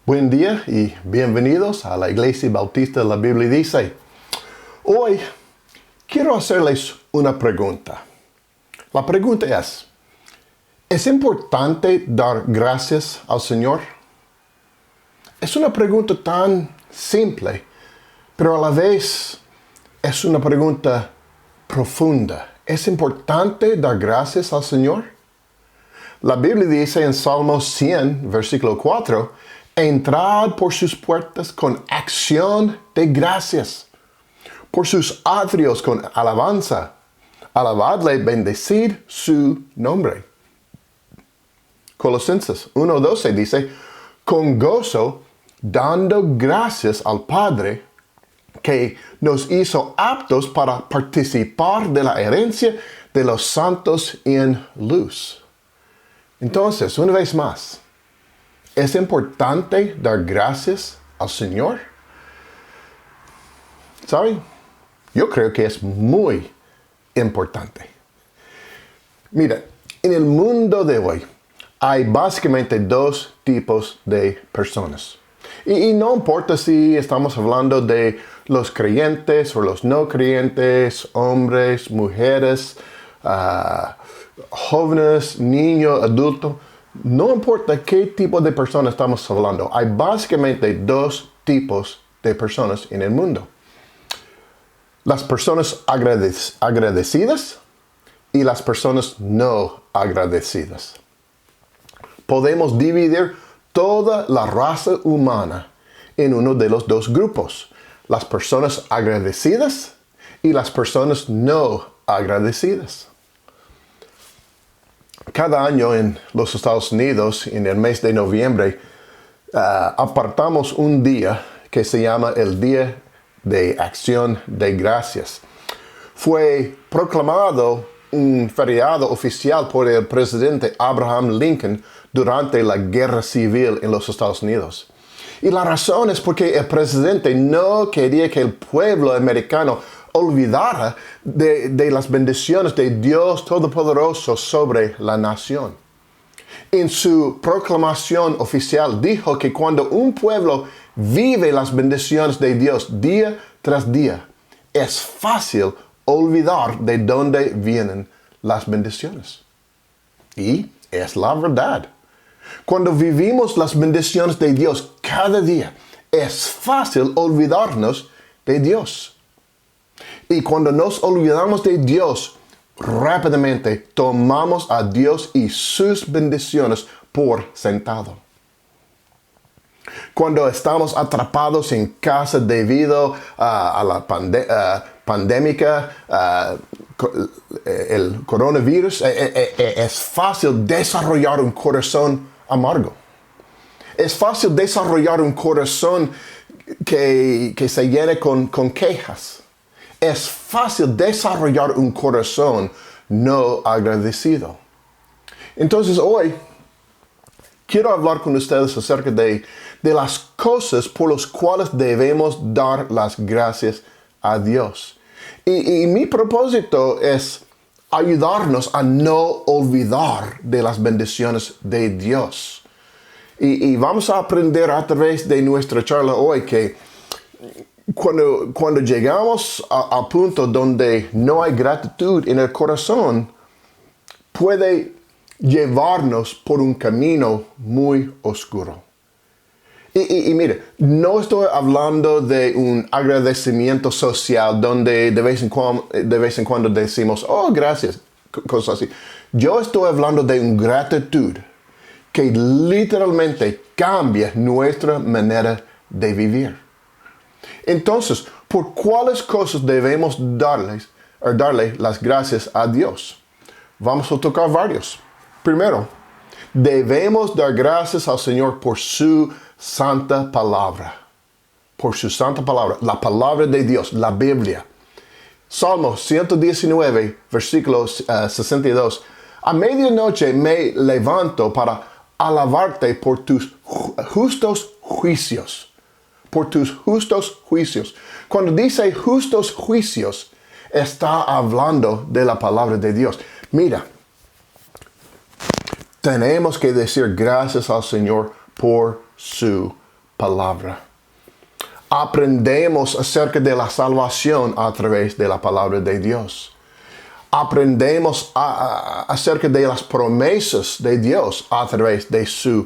Buen día y bienvenidos a la Iglesia Bautista de la Biblia Dice. Hoy quiero hacerles una pregunta. La pregunta ¿es importante dar gracias al Señor? Es una pregunta tan simple, pero a la vez es una pregunta profunda. ¿Es importante dar gracias al Señor? La Biblia dice en Salmos 100, versículo 4, entrad por sus puertas con acción de gracias, por sus atrios con alabanza. Alabadle, bendecid su nombre. Colosenses 1:12 dice, con gozo, dando gracias al Padre, que nos hizo aptos para participar de la herencia de los santos en luz. Entonces, una vez más, ¿es importante dar gracias al Señor? ¿Saben? Yo creo que es muy importante. Mira, en el mundo de hoy hay básicamente dos tipos de personas. Y no importa si estamos hablando de los creyentes o los no creyentes, hombres, mujeres, jóvenes, niños, adultos, no importa qué tipo de personas estamos hablando, hay básicamente dos tipos de personas en el mundo. Las personas agradecidas y las personas no agradecidas. Podemos dividir toda la raza humana en uno de los dos grupos, las personas agradecidas y las personas no agradecidas. Cada año en los Estados Unidos, en el mes de noviembre, apartamos un día que se llama el Día de Acción de Gracias. Fue proclamado un feriado oficial por el presidente Abraham Lincoln durante la Guerra Civil en los Estados Unidos. Y la razón es porque el presidente no quería que el pueblo americano olvidara de las bendiciones de Dios Todopoderoso sobre la nación. En su proclamación oficial dijo que cuando un pueblo vive las bendiciones de Dios día tras día, es fácil olvidar de dónde vienen las bendiciones. Y es la verdad. Cuando vivimos las bendiciones de Dios cada día, es fácil olvidarnos de Dios. Y cuando nos olvidamos de Dios, rápidamente tomamos a Dios y sus bendiciones por sentado. Cuando estamos atrapados en casa debido a la pandemia, el coronavirus, es fácil desarrollar un corazón amargo. Es fácil desarrollar un corazón que se llene con quejas. Es fácil desarrollar un corazón no agradecido. Entonces hoy quiero hablar con ustedes acerca de las cosas por las cuales debemos dar las gracias a Dios. Y mi propósito es ayudarnos a no olvidar de las bendiciones de Dios. Y vamos a aprender a través de nuestra charla hoy que cuando llegamos al punto donde no hay gratitud en el corazón, puede llevarnos por un camino muy oscuro. Y mire, no estoy hablando de un agradecimiento social donde de vez en cuando decimos, oh, gracias, cosas así. Yo estoy hablando de una gratitud que literalmente cambia nuestra manera de vivir. Entonces, ¿por cuáles cosas debemos darle las gracias a Dios? Vamos a tocar varios. Primero, debemos dar gracias al Señor por su santa palabra. Por su santa palabra, la palabra de Dios, la Biblia. Salmo 119, versículo 62. A medianoche me levanto para alabarte por tus justos juicios. Por tus justos juicios. Cuando dice justos juicios, está hablando de la palabra de Dios. Mira, tenemos que decir gracias al Señor por su palabra. Aprendemos acerca de la salvación a través de la palabra de Dios. Aprendemos acerca de las promesas de Dios a través de su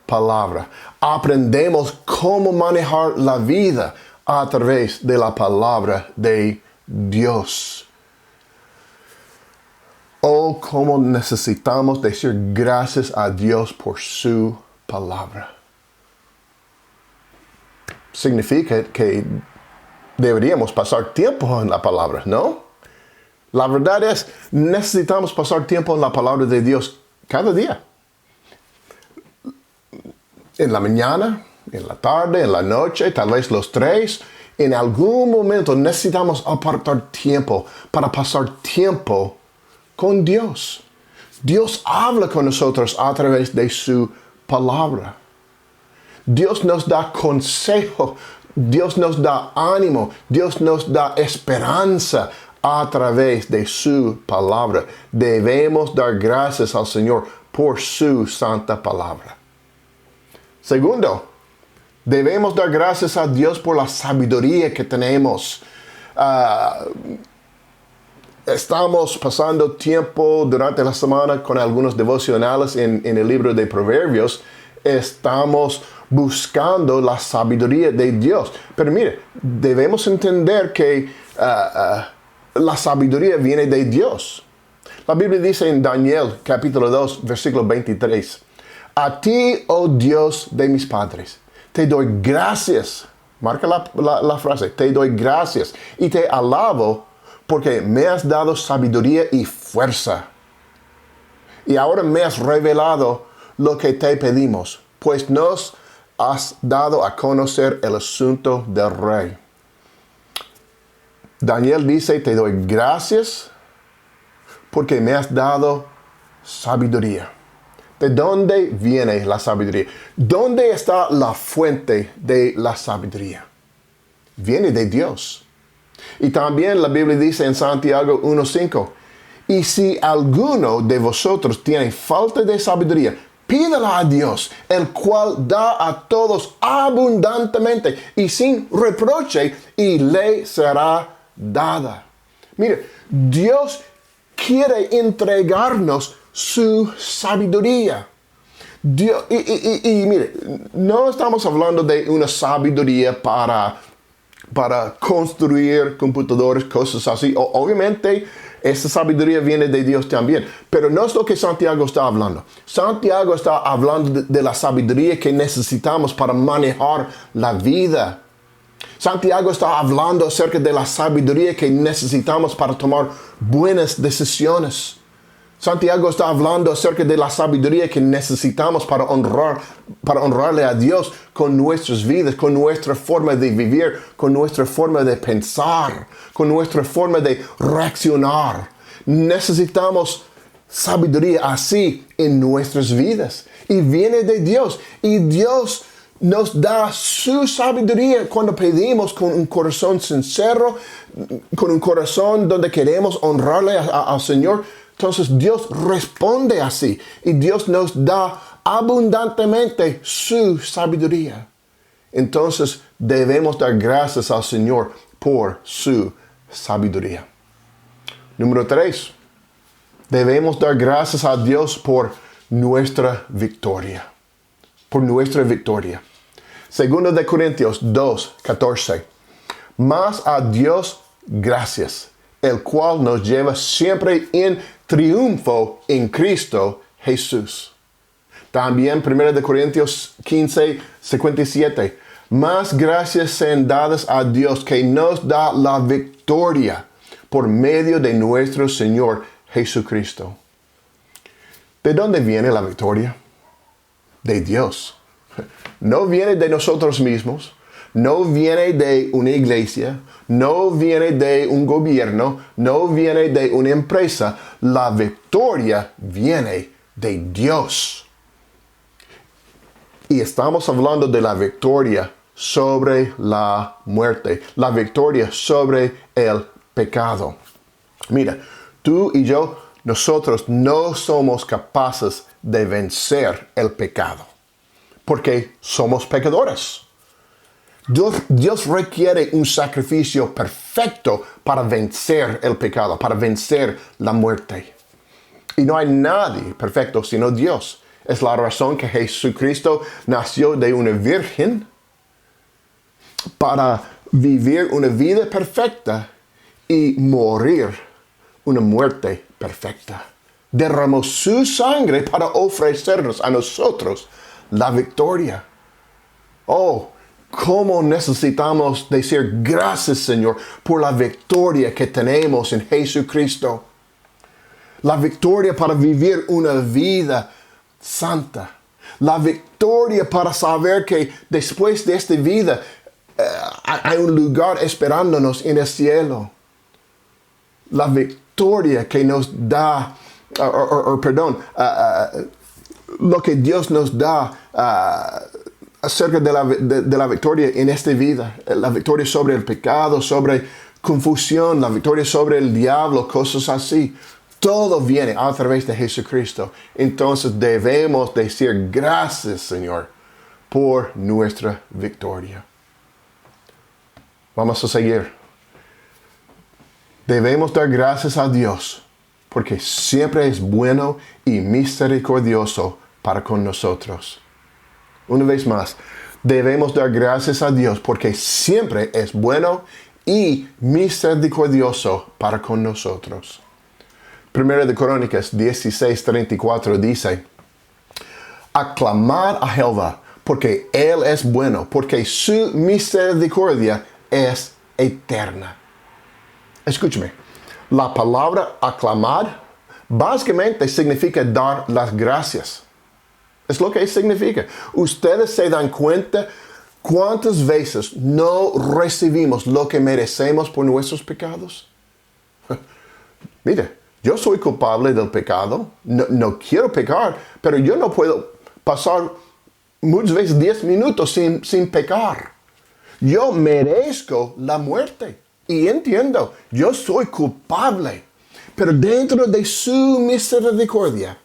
palabra. Aprendemos cómo manejar la vida a través de la palabra de Dios. Oh, cómo necesitamos decir gracias a Dios por su palabra. Significa que deberíamos pasar tiempo en la palabra, ¿no? La verdad es, necesitamos pasar tiempo en la palabra de Dios cada día. En la mañana, en la tarde, en la noche, tal vez los tres. En algún momento necesitamos apartar tiempo para pasar tiempo con Dios. Dios habla con nosotros a través de su palabra. Dios nos da consejo, Dios nos da ánimo, Dios nos da esperanza a través de su palabra. Debemos dar gracias al Señor por su santa palabra. Segundo, debemos dar gracias a Dios por la sabiduría que tenemos. Estamos pasando tiempo durante la semana con algunos devocionales en el libro de Proverbios. Estamos buscando la sabiduría de Dios. Pero mire, debemos entender que la sabiduría viene de Dios. La Biblia dice en Daniel capítulo 2, versículo 23. A ti, oh Dios de mis padres, te doy gracias. Marca la frase. Te doy gracias y te alabo porque me has dado sabiduría y fuerza. Y ahora me has revelado lo que te pedimos, pues nos has dado a conocer el asunto del rey. Daniel dice, te doy gracias porque me has dado sabiduría. ¿De dónde viene la sabiduría? ¿Dónde está la fuente de la sabiduría? Viene de Dios. Y también la Biblia dice en Santiago 1:5, y si alguno de vosotros tiene falta de sabiduría, pídala a Dios, el cual da a todos abundantemente y sin reproche, y le será dada. Mire, Dios quiere entregarnos su sabiduría. Dios, y mire, no estamos hablando de una sabiduría para construir computadores, cosas así. Obviamente, esta sabiduría viene de Dios también. Pero no es lo que Santiago está hablando. Santiago está hablando de la sabiduría que necesitamos para manejar la vida. Santiago está hablando acerca de la sabiduría que necesitamos para tomar buenas decisiones. Santiago está hablando acerca de la sabiduría que necesitamos para honrarle a Dios con nuestras vidas, con nuestra forma de vivir, con nuestra forma de pensar, con nuestra forma de reaccionar. Necesitamos sabiduría así en nuestras vidas. Y viene de Dios. Y Dios nos da su sabiduría cuando pedimos con un corazón sincero, con un corazón donde queremos honrarle al Señor. Entonces Dios responde así y Dios nos da abundantemente su sabiduría. Entonces debemos dar gracias al Señor por su sabiduría. Número 3. Debemos dar gracias a Dios por nuestra victoria. Por nuestra victoria. Segundo de Corintios 2:14. Mas a Dios gracias, el cual nos lleva siempre en triunfo en Cristo Jesús. También 1 de Corintios 15:57. Más gracias sean dadas a Dios que nos da la victoria por medio de nuestro Señor Jesucristo. ¿De dónde viene la victoria? De Dios. No viene de nosotros mismos. No viene de una iglesia, no viene de un gobierno, no viene de una empresa. La victoria viene de Dios. Y estamos hablando de la victoria sobre la muerte, la victoria sobre el pecado. Mira, tú y yo, nosotros no somos capaces de vencer el pecado, porque somos pecadores. Dios requiere un sacrificio perfecto para vencer el pecado, para vencer la muerte. Y no hay nadie perfecto sino Dios. Es la razón que Jesucristo nació de una virgen para vivir una vida perfecta y morir una muerte perfecta. Derramó su sangre para ofrecernos a nosotros la victoria. Oh, cómo necesitamos decir gracias, Señor, por la victoria que tenemos en Jesucristo. La victoria para vivir una vida santa. La victoria para saber que después de esta vida hay un lugar esperándonos en el cielo. La victoria que nos da, lo que Dios nos da acerca de la victoria en esta vida. La victoria sobre el pecado, sobre confusión, la victoria sobre el diablo, cosas así. Todo viene a través de Jesucristo. Entonces debemos decir gracias, Señor, por nuestra victoria. Vamos a seguir. Debemos dar gracias a Dios porque siempre es bueno y misericordioso para con nosotros. Una vez más, debemos dar gracias a Dios porque siempre es bueno y misericordioso para con nosotros. Primera de Crónicas 16:34 dice: aclamad a Jehová, porque Él es bueno, porque su misericordia es eterna. Escúchame, la palabra aclamar básicamente significa dar las gracias. Es lo que significa. Ustedes se dan cuenta cuántas veces no recibimos lo que merecemos por nuestros pecados. Mire, yo soy culpable del pecado, no quiero pecar, pero yo no puedo pasar muchas veces 10 minutos sin pecar. Yo merezco la muerte y entiendo, yo soy culpable, pero dentro de su misericordia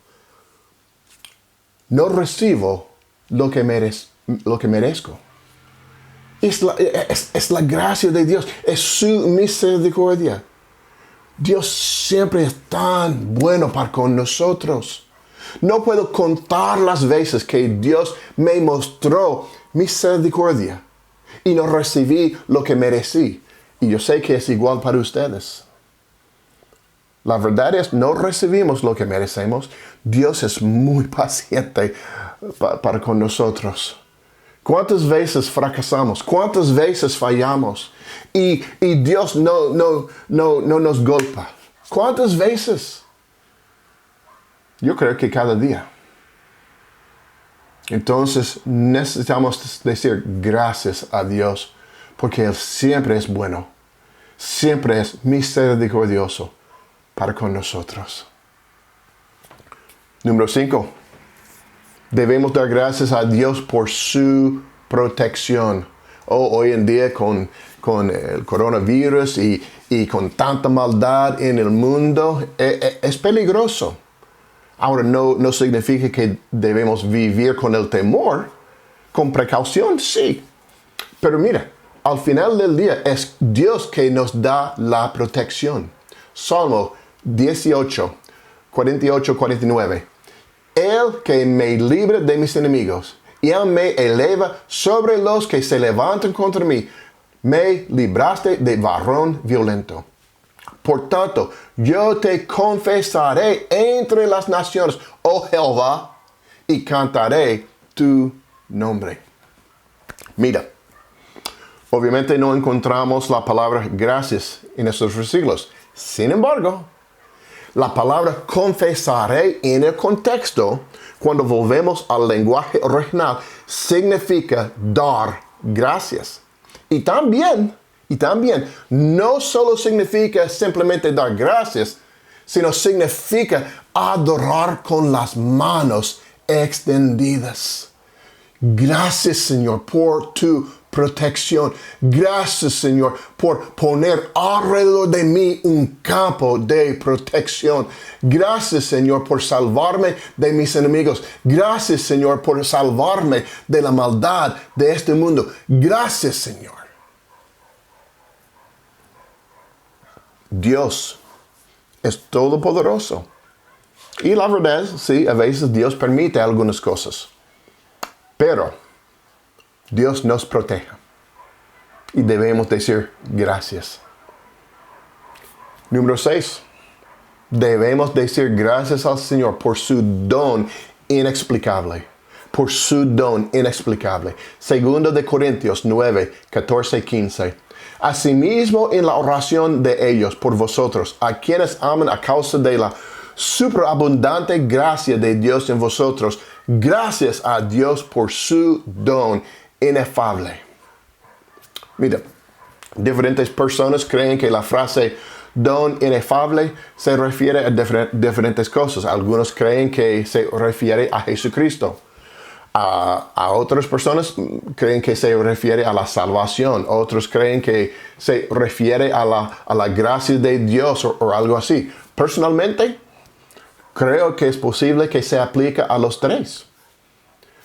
no recibo lo que merezco. Es la gracia de Dios, es su misericordia. Dios siempre es tan bueno para con nosotros. No puedo contar las veces que Dios me mostró misericordia y no recibí lo que merecí. Y yo sé que es igual para ustedes. La verdad es, no recibimos lo que merecemos. Dios es muy paciente para con nosotros. ¿Cuántas veces fracasamos? ¿Cuántas veces fallamos? Y Dios no nos golpea. ¿Cuántas veces? Yo creo que cada día. Entonces necesitamos decir gracias a Dios porque Él siempre es bueno. Siempre es misericordioso para con nosotros. Número 5. Debemos dar gracias a Dios por su protección. Hoy en día con el coronavirus y con tanta maldad en el mundo, es peligroso. Ahora no significa que debemos vivir con el temor, con precaución, sí. Pero mira, al final del día es Dios que nos da la protección. Salmo 18, 48, 49. Él que me libre de mis enemigos, y Él me eleva sobre los que se levantan contra mí. Me libraste de varón violento. Por tanto, yo te confesaré entre las naciones, oh Jehová, y cantaré tu nombre. Mira, obviamente no encontramos la palabra gracias en estos versículos. Sin embargo, la palabra confesaré en el contexto, cuando volvemos al lenguaje original, significa dar gracias. Y también, no solo significa simplemente dar gracias, sino significa adorar con las manos extendidas. Gracias, Señor, por tu protección. Gracias, Señor, por poner alrededor de mí un campo de protección. Gracias, Señor, por salvarme de mis enemigos. Gracias, Señor, por salvarme de la maldad de este mundo. Gracias, Señor. Dios es todopoderoso. Y la verdad, sí, a veces Dios permite algunas cosas. Pero Dios nos protege. Y debemos decir gracias. Número 6. Debemos decir gracias al Señor por su don inexplicable. Por su don inexplicable. Segundo de Corintios 9, 14, 15. Asimismo, en la oración de ellos por vosotros, a quienes aman a causa de la superabundante gracia de Dios en vosotros, gracias a Dios por su don inefable. Mira, diferentes personas creen que la frase don inefable se refiere a diferentes cosas. Algunos creen que se refiere a Jesucristo. A otras personas creen que se refiere a la salvación. Otros creen que se refiere a la gracia de Dios o algo así. Personalmente, creo que es posible que se aplique a los tres.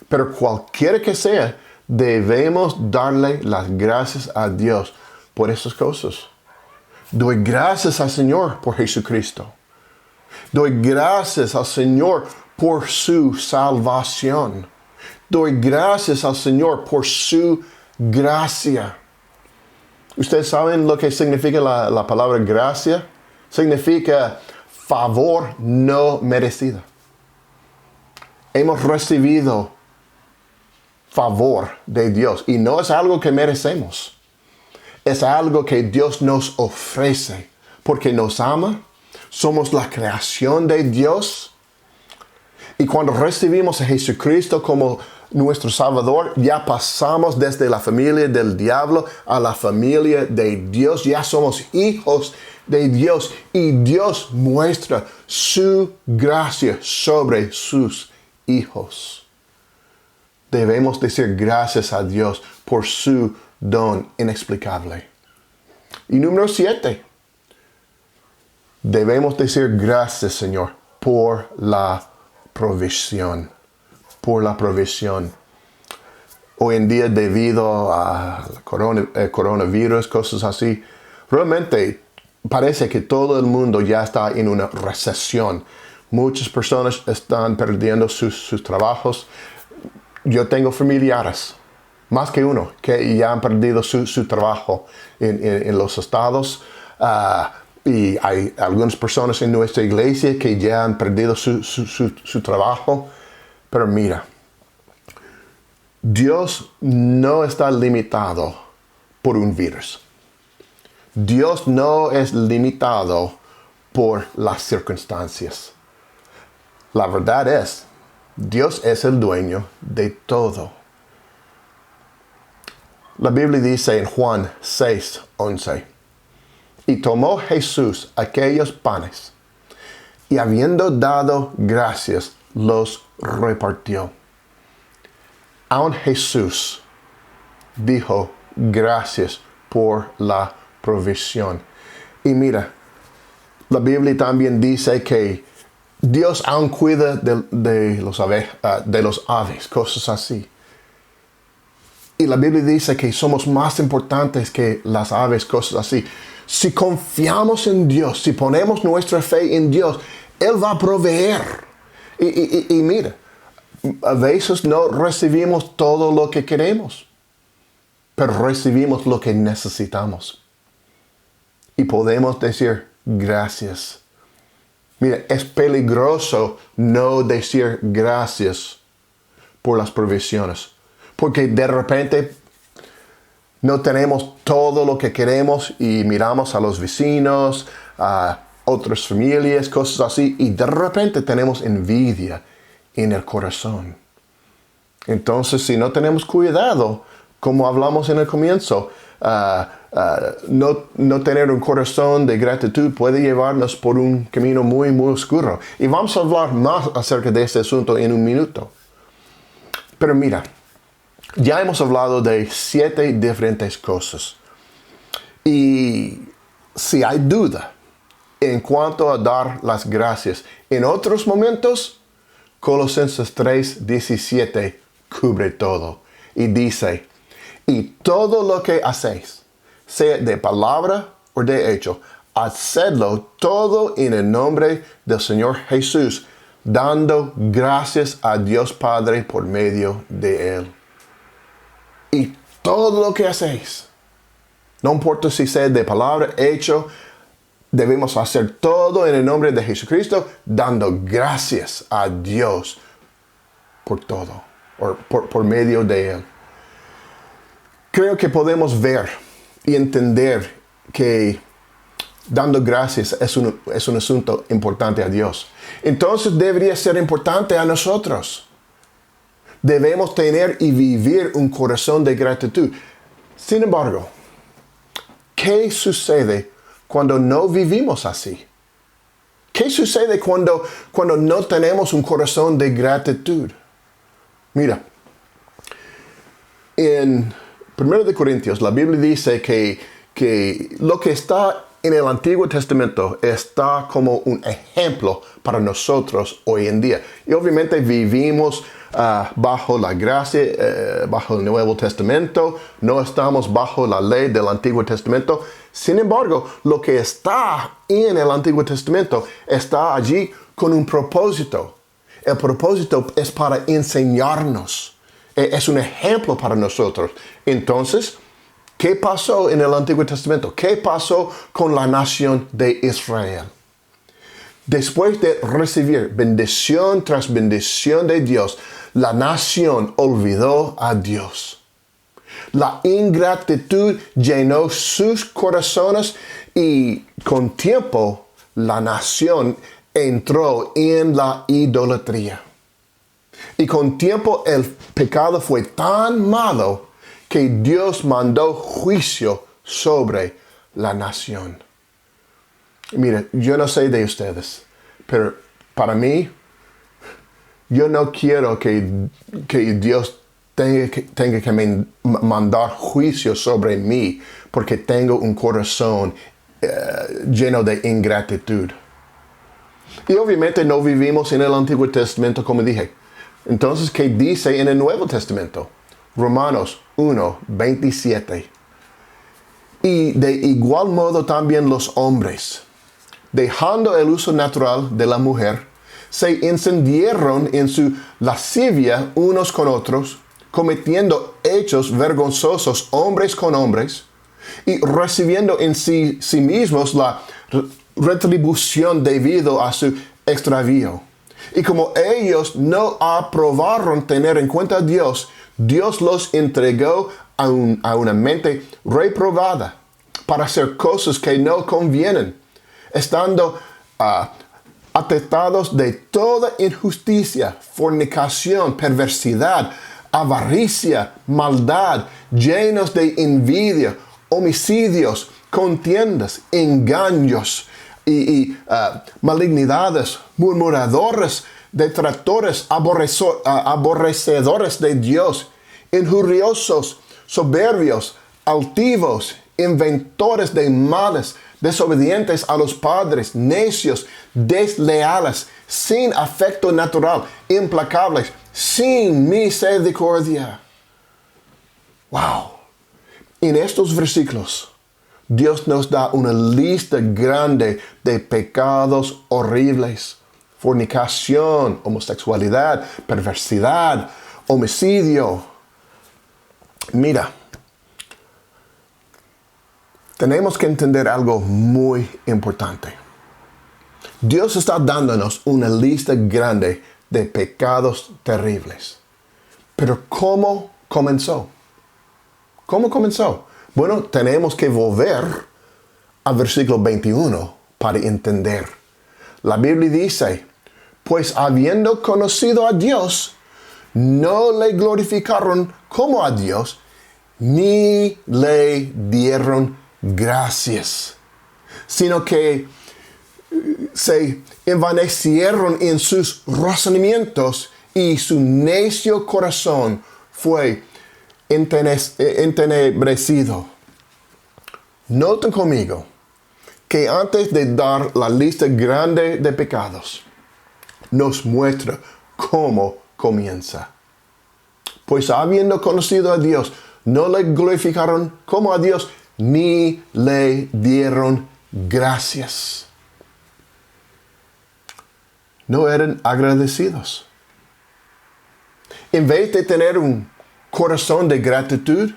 Pero cualquiera que sea, debemos darle las gracias a Dios por esas cosas. Doy gracias al Señor por Jesucristo. Doy gracias al Señor por su salvación. Doy gracias al Señor por su gracia. ¿Ustedes saben lo que significa la palabra gracia? Significa favor no merecido. Hemos recibido favor de Dios y no es algo que merecemos. Es algo que Dios nos ofrece porque nos ama. Somos la creación de Dios. Y cuando recibimos a Jesucristo como nuestro Salvador, ya pasamos desde la familia del diablo a la familia de Dios. Ya somos hijos de Dios y Dios muestra su gracia sobre sus hijos. Debemos decir gracias a Dios por su don inexplicable. Y número 7. Debemos decir gracias, Señor, por la provisión. Por la provisión. Hoy en día, debido al coronavirus, cosas así, realmente parece que todo el mundo ya está en una recesión. Muchas personas están perdiendo sus trabajos. Yo tengo familiares, más que uno, que ya han perdido su trabajo en los estados. Y hay algunas personas en nuestra iglesia que ya han perdido su trabajo. Pero mira, Dios no está limitado por un virus. Dios no es limitado por las circunstancias. La verdad es, Dios es el dueño de todo. La Biblia dice en Juan 6:11, y tomó Jesús aquellos panes, y habiendo dado gracias, los repartió. Aún Jesús dijo gracias por la provisión. Y mira, la Biblia también dice que Dios aún cuida de los aves, cosas así. Y la Biblia dice que somos más importantes que las aves, cosas así. Si confiamos en Dios, si ponemos nuestra fe en Dios, Él va a proveer. Y mira, a veces no recibimos todo lo que queremos, pero recibimos lo que necesitamos. Y podemos decir gracias. Mira, es peligroso no decir gracias por las provisiones, porque de repente no tenemos todo lo que queremos y miramos a los vecinos, a otras familias, cosas así, y de repente tenemos envidia en el corazón. Entonces, si no tenemos cuidado, como hablamos en el comienzo, no tener un corazón de gratitud puede llevarnos por un camino muy, muy oscuro. Y vamos a hablar más acerca de este asunto en un minuto. Pero mira, Ya hemos hablado de 7 diferentes cosas. Y si hay duda en cuanto a dar las gracias en otros momentos, Colosenses 3:17 cubre todo. Y dice, y todo lo que hacéis, sea de palabra o de hecho, hacedlo todo en el nombre del Señor Jesús, dando gracias a Dios Padre por medio de Él. Y todo lo que hacéis, no importa si sea de palabra, hecho, debemos hacer todo en el nombre de Jesucristo, dando gracias a Dios por todo, o por medio de Él. Creo que podemos ver y entender que dando gracias es un asunto importante a Dios. Entonces debería ser importante a nosotros. Debemos tener y vivir un corazón de gratitud. Sin embargo, ¿qué sucede cuando no vivimos así? ¿Qué sucede cuando no tenemos un corazón de gratitud? Mira, en 1 Corintios, la Biblia dice que lo que está en el Antiguo Testamento está como un ejemplo para nosotros hoy en día. Y obviamente vivimos bajo la gracia, bajo el Nuevo Testamento. No estamos bajo la ley del Antiguo Testamento. Sin embargo, lo que está en el Antiguo Testamento está allí con un propósito. El propósito es para enseñarnos. Es un ejemplo para nosotros. Entonces, ¿qué pasó en el Antiguo Testamento? ¿Qué pasó con la nación de Israel? Después de recibir bendición tras bendición de Dios, la nación olvidó a Dios. La ingratitud llenó sus corazones y con tiempo la nación entró en la idolatría. Y con tiempo el pecado fue tan malo que Dios mandó juicio sobre la nación. Mire, yo no sé de ustedes, pero para mí, yo no quiero que Dios tenga que mandar juicio sobre mí porque tengo un corazón lleno de ingratitud. Y obviamente no vivimos en el Antiguo Testamento, como dije. Entonces, ¿qué dice en el Nuevo Testamento? Romanos 1:27. Y de igual modo también los hombres, dejando el uso natural de la mujer, se encendieron en su lascivia unos con otros, cometiendo hechos vergonzosos hombres con hombres, y recibiendo en sí mismos la retribución debido a su extravío. Y como ellos no aprobaron tener en cuenta a Dios, Dios los entregó a una mente reprobada para hacer cosas que no convienen, estando atestados de toda injusticia, fornicación, perversidad, avaricia, maldad, llenos de envidia, homicidios, contiendas, engaños y malignidades, murmuradores, detractores, aborrecedores de Dios, injuriosos, soberbios, altivos, inventores de males, desobedientes a los padres, necios, desleales, sin afecto natural, implacables, sin misericordia. Wow. En estos versículos, Dios nos da una lista grande de pecados horribles: fornicación, homosexualidad, perversidad, homicidio. Mira, tenemos que entender algo muy importante. Dios está dándonos una lista grande de pecados terribles. Pero ¿cómo comenzó? ¿Cómo comenzó? Bueno, tenemos que volver al versículo 21 para entender. La Biblia dice, pues habiendo conocido a Dios, no le glorificaron como a Dios, ni le dieron gracias, sino que se envanecieron en sus razonamientos y su necio corazón fue entenebrecido. Noten conmigo que antes de dar la lista grande de pecados, nos muestra cómo comienza. Pues habiendo conocido a Dios, no le glorificaron como a Dios, ni le dieron gracias. No eran agradecidos. En vez de tener un corazón de gratitud,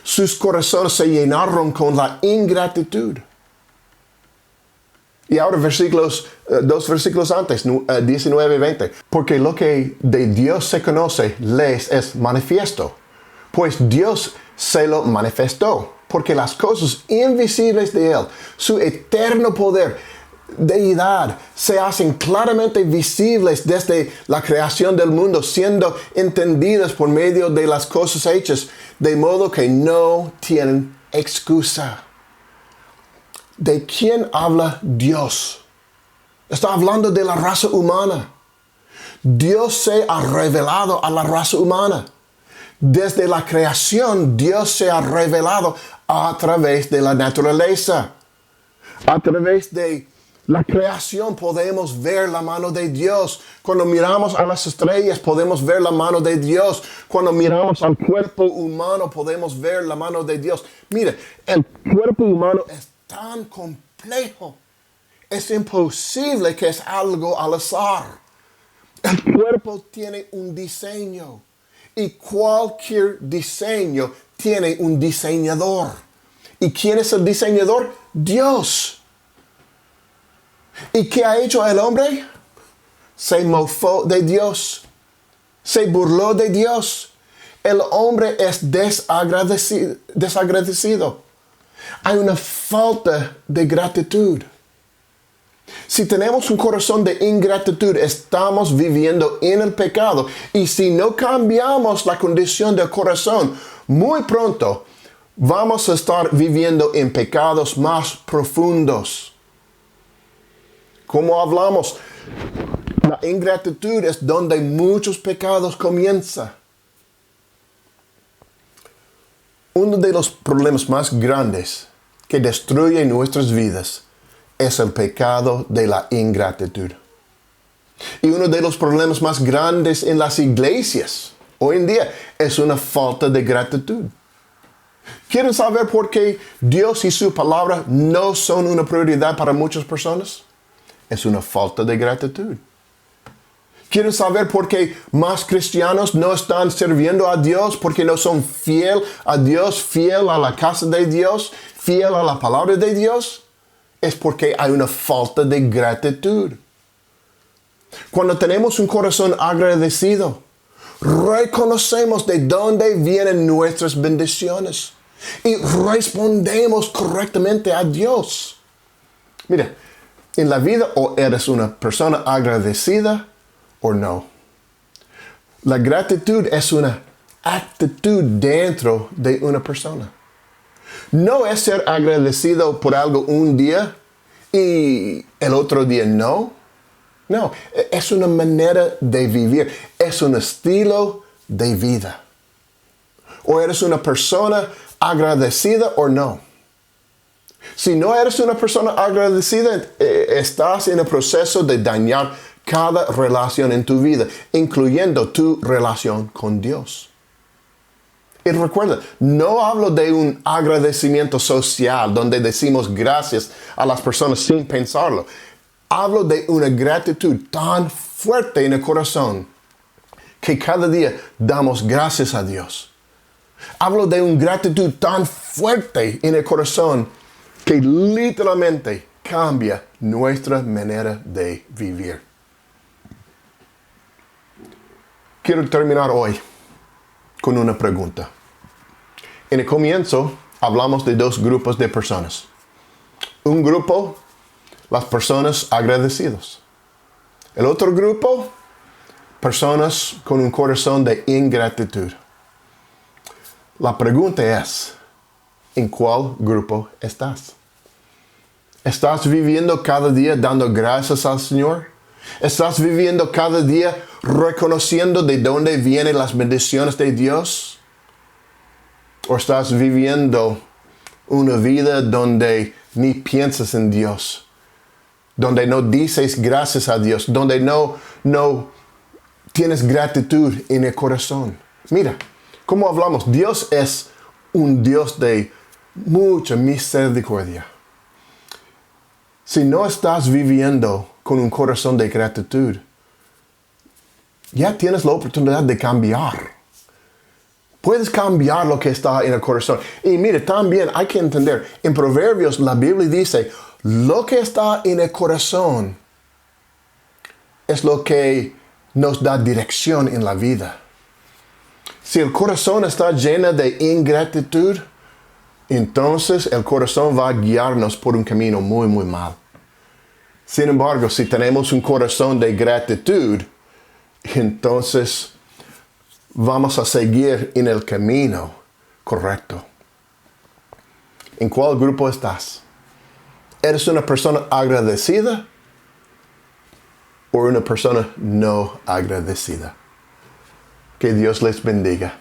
sus corazones se llenaron con la ingratitud. Y ahora dos versículos antes, 19 y 20. Porque lo que de Dios se conoce, les es manifiesto. Pues Dios se lo manifestó. Porque las cosas invisibles de Él, su eterno poder, deidad, se hacen claramente visibles desde la creación del mundo, siendo entendidas por medio de las cosas hechas, de modo que no tienen excusa. ¿De quién habla Dios? Está hablando de la raza humana. Dios se ha revelado a la raza humana. Desde la creación, Dios se ha revelado a través de la naturaleza. A través de la creación podemos ver la mano de Dios. Cuando miramos a las estrellas podemos ver la mano de Dios. Cuando miramos al cuerpo humano podemos ver la mano de Dios. Mire, el cuerpo humano es tan complejo. Es imposible que es algo al azar. El cuerpo tiene un diseño. Y cualquier diseño tiene un diseñador. ¿Y quién es el diseñador? Dios. ¿Y qué ha hecho el hombre? Se mofó de Dios. Se burló de Dios. El hombre es desagradecido. Hay una falta de gratitud. Si tenemos un corazón de ingratitud, estamos viviendo en el pecado. Y si no cambiamos la condición del corazón, muy pronto vamos a estar viviendo en pecados más profundos. Como hablamos, la ingratitud es donde muchos pecados comienzan. Uno de los problemas más grandes que destruye nuestras vidas es el pecado de la ingratitud. Y uno de los problemas más grandes en las iglesias hoy en día es una falta de gratitud. ¿Quieren saber por qué Dios y su palabra no son una prioridad para muchas personas? Es una falta de gratitud. ¿Quieren saber por qué más cristianos no están sirviendo a Dios? Porque no son fiel a Dios, fiel a la casa de Dios, fiel a la palabra de Dios. Es porque hay una falta de gratitud. Cuando tenemos un corazón agradecido, reconocemos de dónde vienen nuestras bendiciones y respondemos correctamente a Dios. Mira, en la vida o eres una persona agradecida o no. La gratitud es una actitud dentro de una persona. No es ser agradecido por algo un día y el otro día no. No, es una manera de vivir. Es un estilo de vida. O eres una persona agradecida o no. Si no eres una persona agradecida, estás en el proceso de dañar cada relación en tu vida, incluyendo tu relación con Dios. Y recuerda, no hablo de un agradecimiento social donde decimos gracias a las personas sin pensarlo. Hablo de una gratitud tan fuerte en el corazón que cada día damos gracias a Dios. Hablo de una gratitud tan fuerte en el corazón que literalmente cambia nuestra manera de vivir. Quiero terminar hoy con una pregunta. En el comienzo hablamos de dos grupos de personas. Un grupo, las personas agradecidas. El otro grupo, personas con un corazón de ingratitud. La pregunta es, ¿en cuál grupo estás? ¿Estás viviendo cada día dando gracias al Señor? ¿Estás viviendo cada día reconociendo de dónde vienen las bendiciones de Dios? o estás viviendo una vida donde ni piensas en Dios, donde no dices gracias a Dios, donde no tienes gratitud en el corazón. Mira, como hablamos, Dios es un Dios de mucha misericordia. Si no estás viviendo con un corazón de gratitud, ya tienes la oportunidad de cambiar. Puedes cambiar lo que está en el corazón. Y mire, también hay que entender, en Proverbios la Biblia dice, lo que está en el corazón es lo que nos da dirección en la vida. Si el corazón está lleno de ingratitud, entonces el corazón va a guiarnos por un camino muy, muy mal. Sin embargo, si tenemos un corazón de gratitud, entonces vamos a seguir en el camino correcto. ¿En cuál grupo estás? ¿Eres una persona agradecida o una persona no agradecida? Que Dios les bendiga.